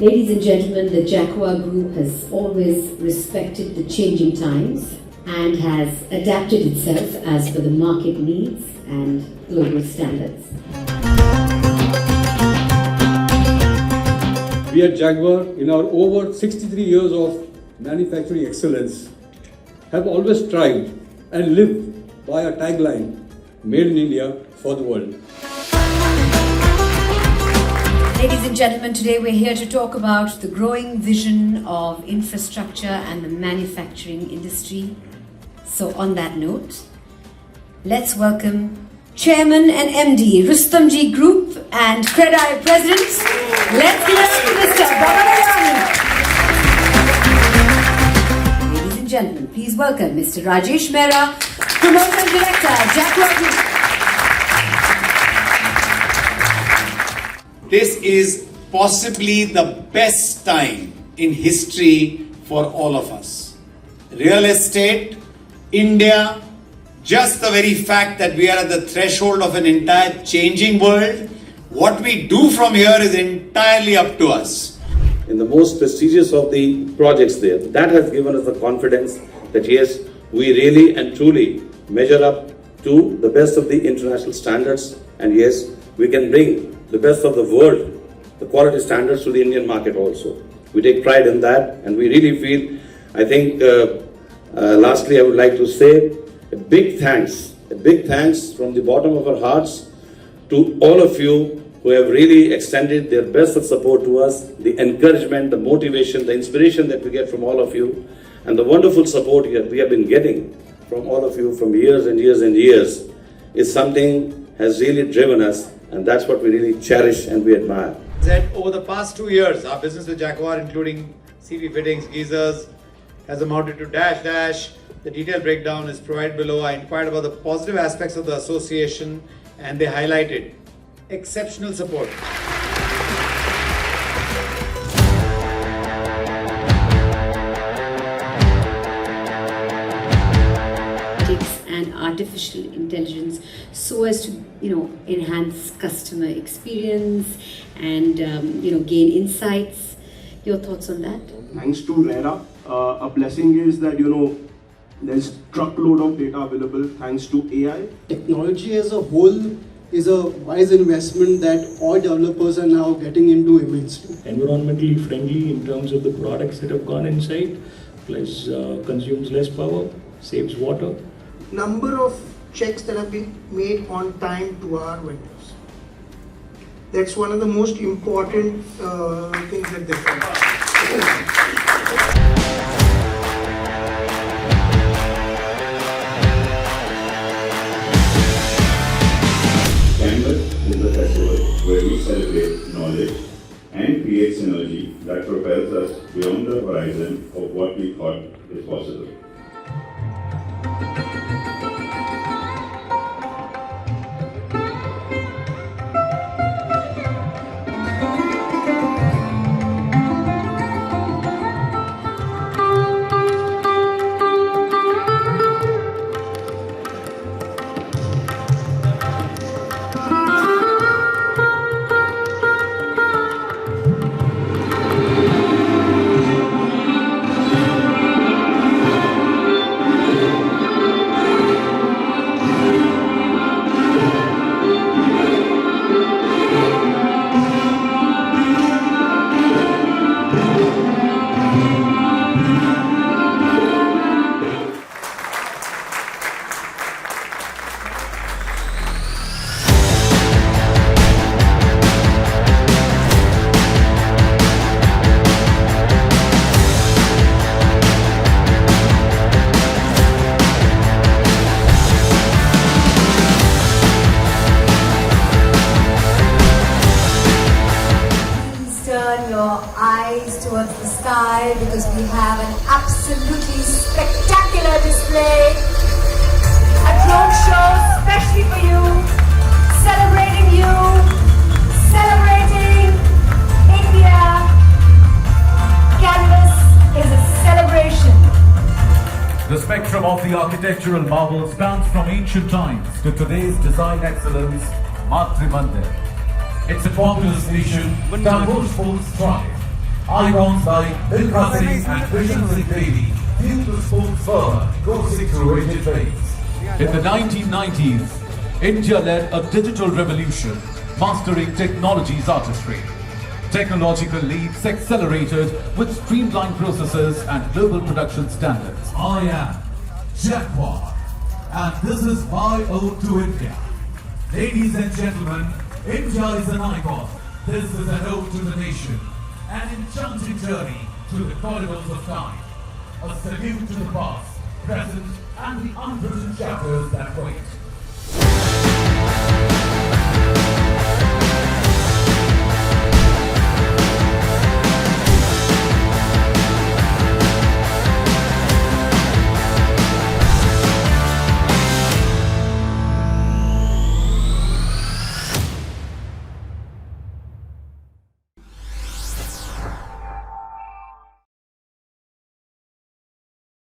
Ladies and gentlemen, the Jaquar Group has always respected the changing times and has adapted itself as per the market needs and global standards. We at Jaguar, in our over 63 years of manufacturing excellence, have always strived and lived by a tagline, Made in India for the world. Ladies and gentlemen, today we're here to talk about the growing vision of infrastructure and the manufacturing industry. So on that note, let's welcome Chairman and MD, Rustomjee Group and Credai President. Let's give it to Mr. Babalayani. Ladies and gentlemen, please welcome Mr. Rajesh Mehra, Promoter Director, Jaquar Group. This is possibly the best time in history for all of us. Real estate, India, just the very fact that we are at the threshold of an entire changing world, what we do from here is entirely up to us. In the most prestigious of the projects there, that has given us the confidence that yes, we really and truly measure up to the best of the international standards, and yes, we can bring the best of the world, the quality standards to the Indian market also. We take pride in that, and we really feel, I think, lastly I would like to say a big thanks from the bottom of our hearts to all of you who have really extended their best of support to us, the encouragement, the motivation, the inspiration that we get from all of you, and the wonderful support we have been getting from all of you from years and years and years is something has really driven us, and that's what we really cherish and we admire. That over the past 2 years, our business with Jaquar, including CV fittings, geysers, has amounted to dash. The detailed breakdown is provided below. I inquired about the positive aspects of the association, and they highlighted exceptional support. And artificial intelligence so as to enhance customer experience and gain insights. Your thoughts on that? Thanks to RERA, a blessing is that there's truckload of data available thanks to AI. Technology as a whole is a wise investment that all developers are now getting into immensely. Environmentally friendly in terms of the products that have gone inside, plus consumes less power, saves water. Number of checks that have been made on time to our vendors. That's one of the most important things that they follow. Canvas is a festival where we celebrate knowledge and create synergy that propels us beyond the horizon of what we thought is possible. Towards the sky because we have an absolutely spectacular display. A drone show especially for you, celebrating India. Canvas is a celebration. The spectrum of the architectural marvel spans from ancient times to today's design excellence, Matri Mandir. It's a populous nation that boasts full strive. Icons like Milkha Singh and Krishan Singh Devi fueled the sport's fervor coursing through Indian veins. In the 1990s, India led a digital revolution, mastering technology's artistry. Technological leaps accelerated with streamlined processes and global production standards. I am Jaquar, and this is my ode to India. Ladies and gentlemen, India is an icon. This is an ode to the nation, an enchanting journey through the corridors of time. A salute to the past, present, and the unwritten chapters that wait.